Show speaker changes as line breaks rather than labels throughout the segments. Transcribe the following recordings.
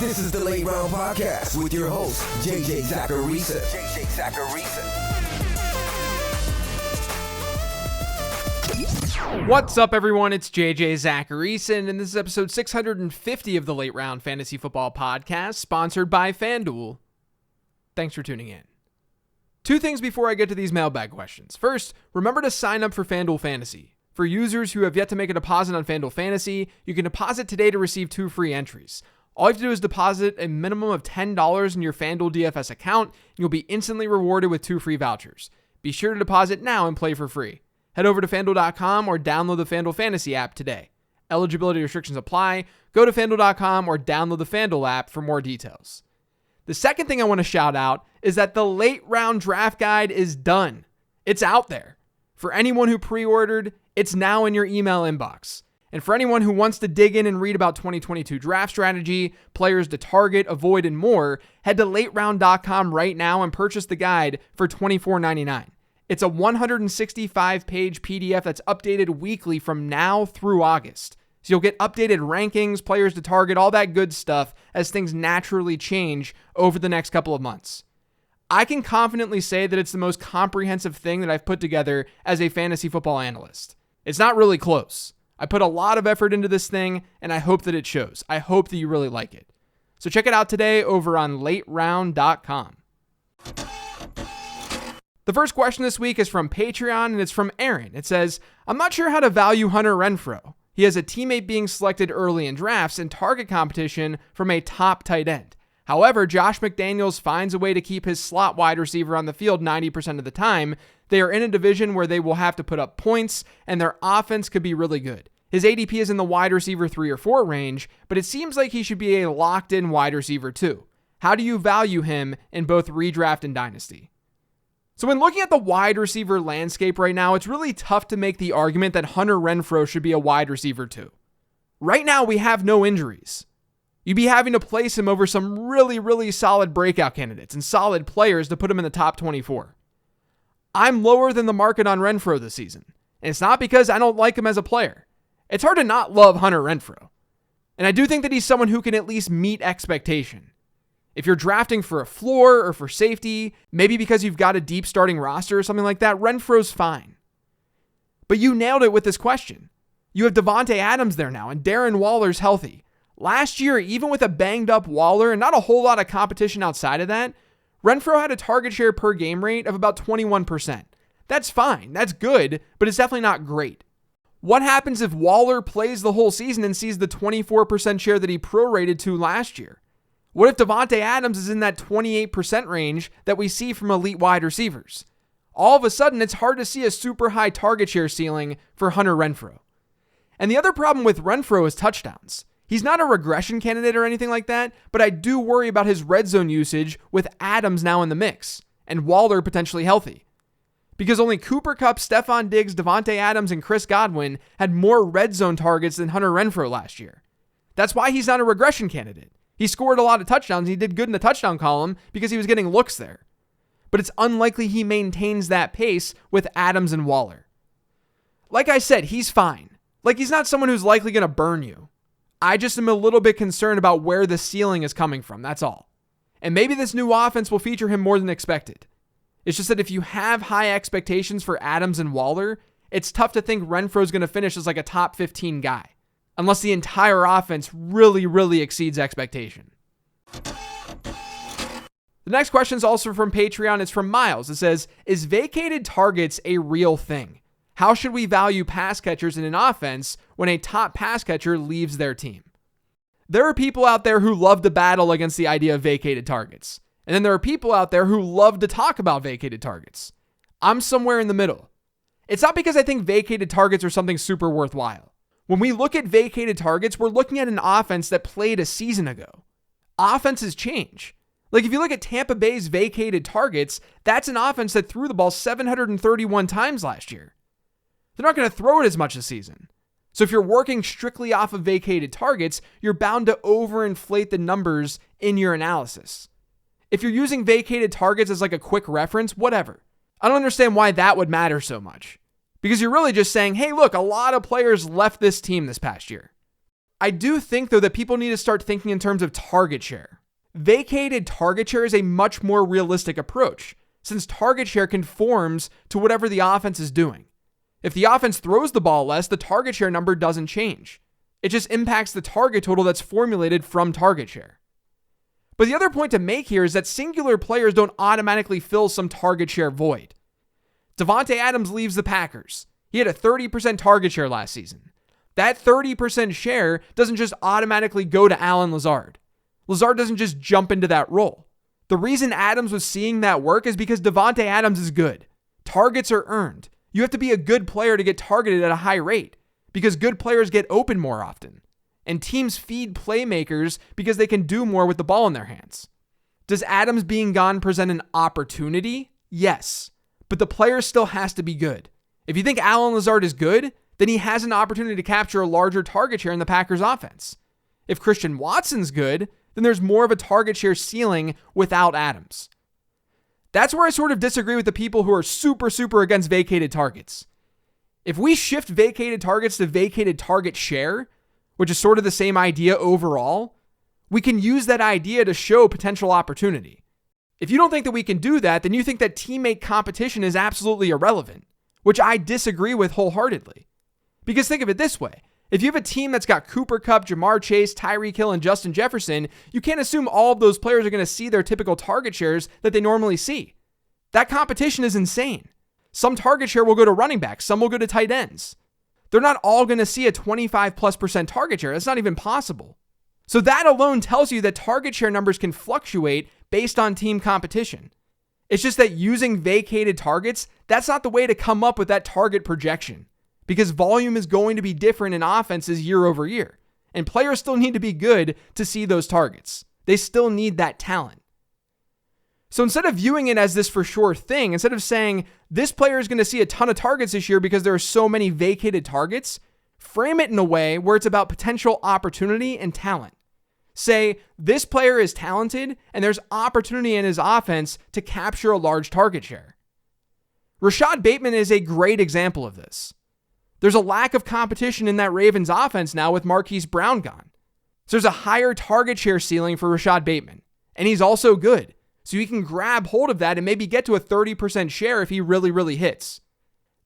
This is the Late Round Podcast with your host, JJ Zacharisa.
What's up, everyone? It's JJ Zacharisa, and this is episode 650 of the Late Round Fantasy Football Podcast, sponsored by FanDuel. Thanks for tuning in. Two things before I get to these mailbag questions. First, remember to sign up for FanDuel Fantasy. For users who have yet to make a deposit on FanDuel Fantasy, you can deposit today to receive 2 free entries. All you have to do is deposit a minimum of $10 in your FanDuel DFS account, and you'll be instantly rewarded with 2 free vouchers. Be sure to deposit now and play for free. Head over to FanDuel.com or download the FanDuel Fantasy app today. Eligibility restrictions apply. Go to FanDuel.com or download the FanDuel app for more details. The second thing I want to shout out is that the Late Round Draft Guide is done. It's out there. For anyone who pre-ordered, it's now in your email inbox. And for anyone who wants to dig in and read about 2022 draft strategy, players to target, avoid, and more, head to lateround.com right now and purchase the guide for $24.99. It's a 165-page PDF that's updated weekly from now through August. So you'll get updated rankings, players to target, all that good stuff as things naturally change over the next couple of months. I can confidently say that it's the most comprehensive thing that I've put together as a fantasy football analyst. It's not really close. I put a lot of effort into this thing, and I hope that it shows. I hope that you really like it. So check it out today over on lateround.com. The first question this week is from Patreon, and it's from Aaron. It says, I'm not sure how to value Hunter Renfrow. He has a teammate being selected early in drafts and target competition from a top tight end. However, Josh McDaniels finds a way to keep his slot wide receiver on the field 90% of the time. They are in a division where they will have to put up points, and their offense could be really good. His ADP is in the wide receiver 3 or 4 range, but it seems like he should be a locked-in wide receiver 2. How do you value him in both redraft and dynasty? So when looking at the wide receiver landscape right now, it's really tough to make the argument that Hunter Renfrow should be a wide receiver 2. Right now, we have no injuries. You'd be having to place him over some really solid breakout candidates and solid players to put him in the top 24. I'm lower than the market on Renfrow this season, and it's not because I don't like him as a player. It's hard to not love Hunter Renfrow, and I do think that he's someone who can at least meet expectation. If you're drafting for a floor or for safety, maybe because you've got a deep starting roster or something like that, Renfrow's fine. But you nailed it with this question. You have Davante Adams there now, and Darren Waller's healthy. Last year, even with a banged up Waller and not a whole lot of competition outside of that, Renfrow had a target share per game rate of about 21%. That's fine. That's good, but it's definitely not great. What happens if Waller plays the whole season and sees the 24% share that he prorated to last year? What if Davante Adams is in that 28% range that we see from elite wide receivers? All of a sudden, it's hard to see a super high target share ceiling for Hunter Renfrow. And the other problem with Renfrow is touchdowns. He's not a regression candidate or anything like that, but I do worry about his red zone usage with Adams now in the mix and Waller potentially healthy. Because only Cooper Kupp, Stephon Diggs, Davante Adams, and Chris Godwin had more red zone targets than Hunter Renfrow last year. That's why he's not a regression candidate. He scored a lot of touchdowns. He did good in the touchdown column because he was getting looks there. But it's unlikely he maintains that pace with Adams and Waller. Like I said, he's fine. Like he's not someone who's likely going to burn you. I just am a little bit concerned about where the ceiling is coming from, that's all. And maybe this new offense will feature him more than expected. It's just that if you have high expectations for Adams and Waller, it's tough to think Renfrow's going to finish as like a top 15 guy, unless the entire offense really exceeds expectation. The next question is also from Patreon. It's from Miles. It says, is vacated targets a real thing? How should we value pass catchers in an offense when a top pass catcher leaves their team? There are people out there who love to battle against the idea of vacated targets. And then there are people out there who love to talk about vacated targets. I'm somewhere in the middle. It's not because I think vacated targets are something super worthwhile. When we look at vacated targets, we're looking at an offense that played a season ago. Offenses change. Like if you look at Tampa Bay's vacated targets, that's an offense that threw the ball 731 times last year. They're not going to throw it as much this season. So if you're working strictly off of vacated targets, you're bound to overinflate the numbers in your analysis. If you're using vacated targets as like a quick reference, whatever. I don't understand why that would matter so much. Because you're really just saying, hey, look, a lot of players left this team this past year. I do think, though, that people need to start thinking in terms of target share. Vacated target share is a much more realistic approach, since target share conforms to whatever the offense is doing. If the offense throws the ball less, the target share number doesn't change. It just impacts the target total that's formulated from target share. But the other point to make here is that singular players don't automatically fill some target share void. Davante Adams leaves the Packers. He had a 30% target share last season. That 30% share doesn't just automatically go to Allen Lazard. Lazard doesn't just jump into that role. The reason Adams was seeing that work is because Davante Adams is good. Targets are earned. You have to be a good player to get targeted at a high rate, because good players get open more often. And teams feed playmakers because they can do more with the ball in their hands. Does Adams being gone present an opportunity? Yes. But the player still has to be good. If you think Allen Lazard is good, then he has an opportunity to capture a larger target share in the Packers offense. If Christian Watson's good, then there's more of a target share ceiling without Adams. That's where I sort of disagree with the people who are super against vacated targets. If we shift vacated targets to vacated target share, which is sort of the same idea overall, we can use that idea to show potential opportunity. If you don't think that we can do that, then you think that teammate competition is absolutely irrelevant, which I disagree with wholeheartedly. Because think of it this way. If you have a team that's got Cooper Kupp, Jamar Chase, Tyreek Hill, and Justin Jefferson, you can't assume all of those players are going to see their typical target shares that they normally see. That competition is insane. Some target share will go to running backs. Some will go to tight ends. They're not all going to see a 25+% target share. That's not even possible. So that alone tells you that target share numbers can fluctuate based on team competition. It's just that using vacated targets, that's not the way to come up with that target projection, because volume is going to be different in offenses year over year. And players still need to be good to see those targets. They still need that talent. So instead of viewing it as this for sure thing, instead of saying this player is going to see a ton of targets this year because there are so many vacated targets, frame it in a way where it's about potential opportunity and talent. Say this player is talented and there's opportunity in his offense to capture a large target share. Rashad Bateman is a great example of this. There's a lack of competition in that Ravens offense now with Marquise Brown gone. So there's a higher target share ceiling for Rashad Bateman, and he's also good. So you can grab hold of that and maybe get to a 30% share if he really hits.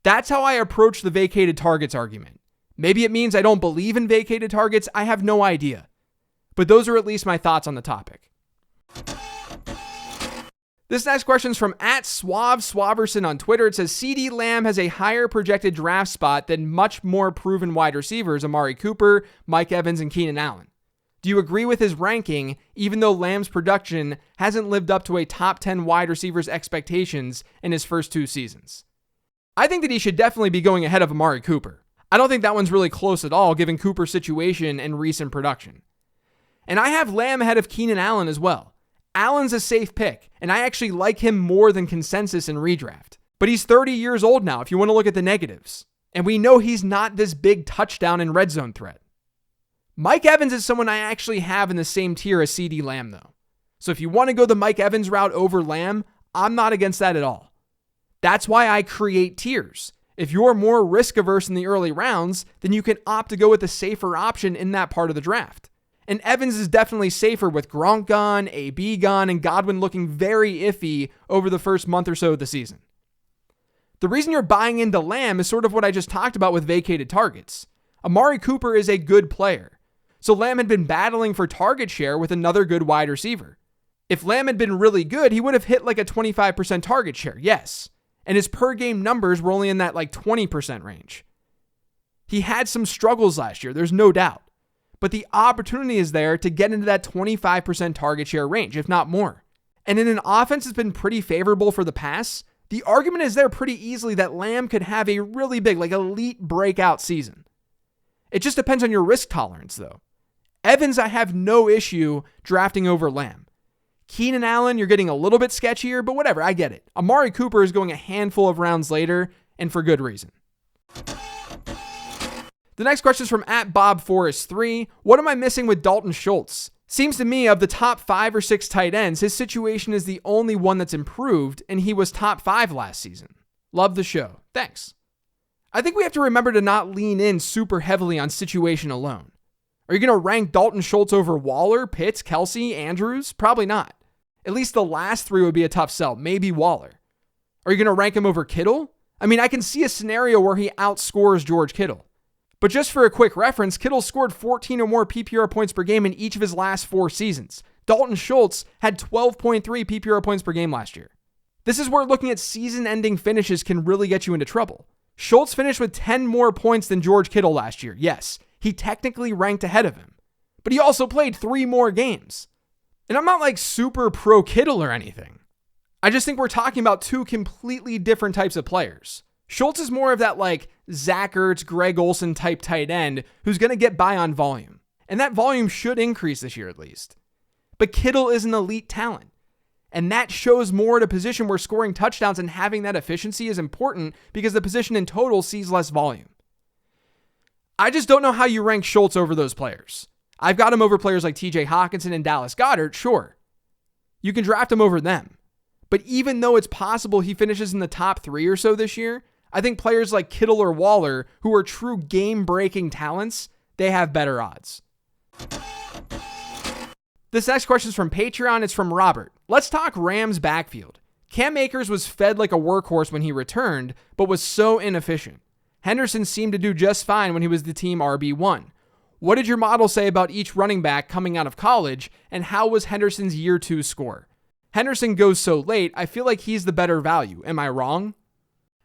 That's how I approach the vacated targets argument. Maybe it means I don't believe in vacated targets. I have no idea. But those are at least my thoughts on the topic. This next question is from @Swaverson on Twitter. It says, CeeDee Lamb has a higher projected draft spot than much more proven wide receivers, Amari Cooper, Mike Evans, and Keenan Allen. Do you agree with his ranking, even though Lamb's production hasn't lived up to a top 10 wide receiver's expectations in his first 2 seasons? I think that he should definitely be going ahead of Amari Cooper. I don't think that one's really close at all, given Cooper's situation and recent production. And I have Lamb ahead of Keenan Allen as well. Allen's a safe pick, and I actually like him more than consensus in redraft. But he's 30 years old now, if you want to look at the negatives. And we know he's not this big touchdown and red zone threat. Mike Evans is someone I actually have in the same tier as CeeDee Lamb, though. So if you want to go the Mike Evans route over Lamb, I'm not against that at all. That's why I create tiers. If you're more risk averse in the early rounds, then you can opt to go with the safer option in that part of the draft. And Evans is definitely safer with Gronk gone, AB gone, and Godwin looking very iffy over the first month or so of the season. The reason you're buying into Lamb is sort of what I just talked about with vacated targets. Amari Cooper is a good player. So Lamb had been battling for target share with another good wide receiver. If Lamb had been really good, he would have hit like a 25% target share, yes. And his per game numbers were only in that like 20% range. He had some struggles last year, there's no doubt. But the opportunity is there to get into that 25% target share range, if not more. And in an offense that's been pretty favorable for the pass, the argument is there pretty easily that Lamb could have a really big, like elite breakout season. It just depends on your risk tolerance, though. Evans, I have no issue drafting over Lamb. Keenan Allen, you're getting a little bit sketchier, but whatever, I get it. Amari Cooper is going a handful of rounds later, and for good reason. The next question is from @BobForest3. What am I missing with Dalton Schultz? Seems to me of the top 5 or 6 tight ends, his situation is the only one that's improved, and he was top 5 last season. Love the show. Thanks. I think we have to remember to not lean in super heavily on situation alone. Are you going to rank Dalton Schultz over Waller, Pitts, Kelsey, Andrews? Probably not. At least the last three would be a tough sell, maybe Waller. Are you going to rank him over Kittle? I mean, I can see a scenario where he outscores George Kittle. But just for a quick reference, Kittle scored 14 or more PPR points per game in each of his last 4 seasons. Dalton Schultz had 12.3 PPR points per game last year. This is where looking at season-ending finishes can really get you into trouble. Schultz finished with 10 more points than George Kittle last year. Yes, he technically ranked ahead of him, but he also played 3 more games. And I'm not like super pro Kittle or anything. I just think we're talking about 2 completely different types of players. Schultz is more of that like Zach Ertz, Greg Olsen type tight end who's going to get by on volume. And that volume should increase this year at least. But Kittle is an elite talent. And that shows more at a position where scoring touchdowns and having that efficiency is important because the position in total sees less volume. I just don't know how you rank Schultz over those players. I've got him over players like TJ Hawkinson and Dallas Goedert, sure. You can draft him over them. But even though it's possible he finishes in the top 3 or so this year, I think players like Kittle or Waller, who are true game-breaking talents, they have better odds. This next question is from Patreon. It's from Robert. Let's talk Rams backfield. Cam Akers was fed like a workhorse when he returned, but was so inefficient. Henderson seemed to do just fine when he was the team RB1. What did your model say about each running back coming out of college, and how was Henderson's year 2 score? Henderson goes so late, I feel like he's the better value. Am I wrong?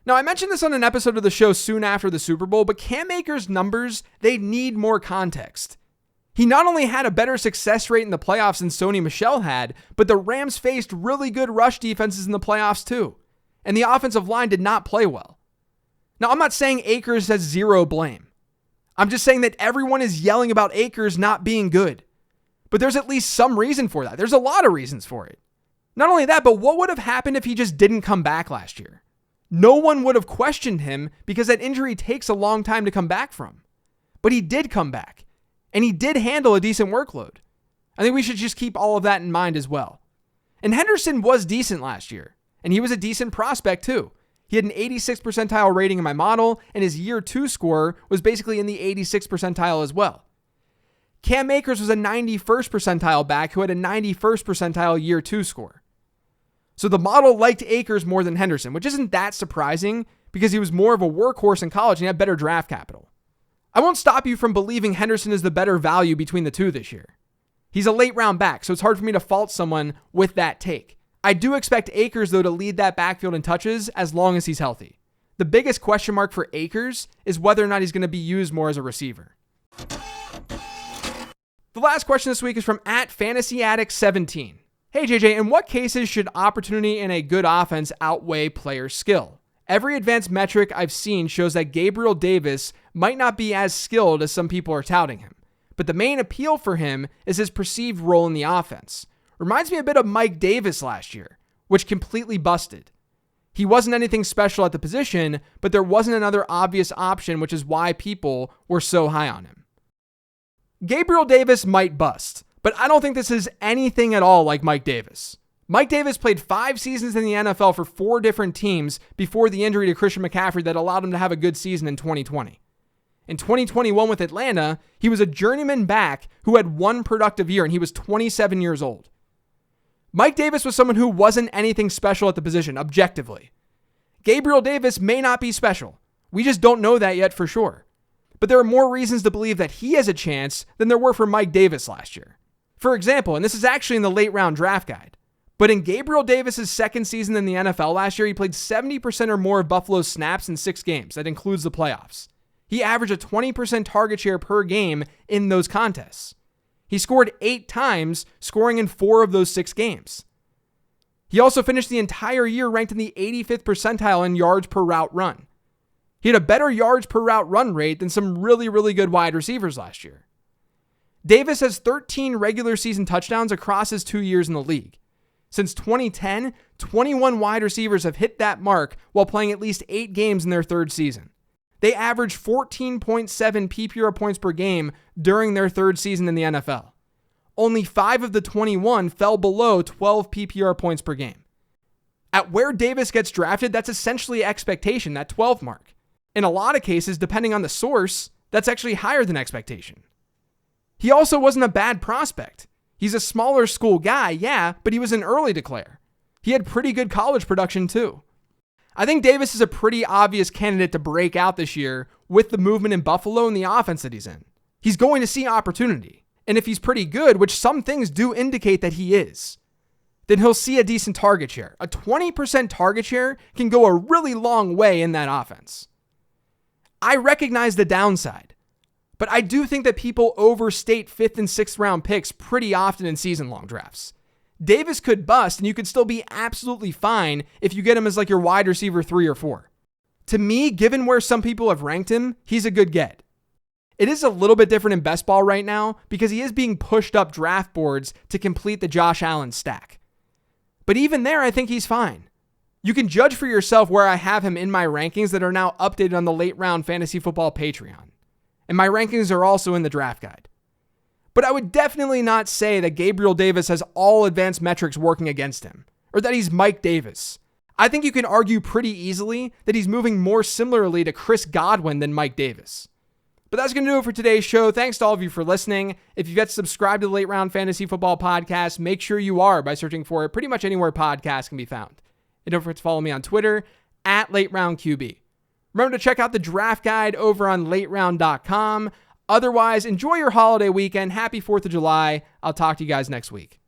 Now, I mentioned this on an episode of the show soon after the Super Bowl, but Cam Akers' numbers, they need more context. He not only had a better success rate in the playoffs than Sony Michel had, but the Rams faced really good rush defenses in the playoffs too. And the offensive line did not play well. Now, I'm not saying Akers has zero blame. I'm just saying that everyone is yelling about Akers not being good. But there's at least some reason for that. There's a lot of reasons for it. Not only that, but what would have happened if he just didn't come back last year? No one would have questioned him because that injury takes a long time to come back from. But he did come back. And he did handle a decent workload. I think we should just keep all of that in mind as well. And Henderson was decent last year. And he was a decent prospect too. He had an 86th percentile rating in my model, and his year 2 score was basically in the 86th percentile as well. Cam Akers was a 91st percentile back who had a 91st percentile year 2 score. So the model liked Akers more than Henderson, which isn't that surprising because he was more of a workhorse in college and he had better draft capital. I won't stop you from believing Henderson is the better value between the 2 this year. He's a late round back, so it's hard for me to fault someone with that take. I do expect Akers, though, to lead that backfield in touches as long as he's healthy. The biggest question mark for Akers is whether or not he's going to be used more as a receiver. The last question this week is from @FantasyAddict17. Hey JJ, in what cases should opportunity in a good offense outweigh player skill? Every advanced metric I've seen shows that Gabriel Davis might not be as skilled as some people are touting him, but the main appeal for him is his perceived role in the offense. Reminds me a bit of Mike Davis last year, which completely busted. He wasn't anything special at the position, but there wasn't another obvious option, which is why people were so high on him. Gabriel Davis might bust, but I don't think this is anything at all like Mike Davis. Mike Davis played 5 seasons in the NFL for 4 different teams before the injury to Christian McCaffrey that allowed him to have a good season in 2020. In 2021 with Atlanta, he was a journeyman back who had 1 productive year, and he was 27 years old. Mike Davis was someone who wasn't anything special at the position, objectively. Gabriel Davis may not be special. We just don't know that yet for sure. But there are more reasons to believe that he has a chance than there were for Mike Davis last year. For example, and this is actually in the late round draft guide, but in Gabriel Davis's second season in the NFL last year, he played 70% or more of Buffalo's snaps in 6 games. That includes the playoffs. He averaged a 20% target share per game in those contests. He scored 8 times, scoring in 4 of those 6 games. He also finished the entire year ranked in the 85th percentile in yards per route run. He had a better yards per route run rate than some really, really good wide receivers last year. Davis has 13 regular season touchdowns across his 2 years in the league. Since 2010, 21 wide receivers have hit that mark while playing at least 8 games in their 3rd season. They averaged 14.7 PPR points per game during their 3rd season in the NFL. Only 5 of the 21 fell below 12 PPR points per game. At where Davis gets drafted, that's essentially expectation, that 12 mark. In a lot of cases, depending on the source, that's actually higher than expectation. He also wasn't a bad prospect. He's a smaller school guy, yeah, but he was an early declare. He had pretty good college production too. I think Davis is a pretty obvious candidate to break out this year with the movement in Buffalo and the offense that he's in. He's going to see opportunity. And if he's pretty good, which some things do indicate that he is, then he'll see a decent target share. A 20% target share can go a really long way in that offense. I recognize the downside, but I do think that people overstate 5th and 6th round picks pretty often in season-long drafts. Davis could bust, and you could still be absolutely fine if you get him as like your wide receiver 3 or 4. To me, given where some people have ranked him, he's a good get. It is a little bit different in best ball right now because he is being pushed up draft boards to complete the Josh Allen stack. But even there, I think he's fine. You can judge for yourself where I have him in my rankings that are now updated on the Late Round Fantasy Football Patreon. And my rankings are also in the draft guide. But I would definitely not say that Gabriel Davis has all advanced metrics working against him, or that he's Mike Davis. I think you can argue pretty easily that he's moving more similarly to Chris Godwin than Mike Davis. But that's going to do it for today's show. Thanks to all of you for listening. If you've yet to subscribe to the Late Round Fantasy Football Podcast, make sure you are by searching for it pretty much anywhere podcasts can be found. And don't forget to follow me on Twitter at LateRoundQB. Remember to check out the draft guide over on lateround.com. Otherwise, enjoy your holiday weekend. Happy 4th of July. I'll talk to you guys next week.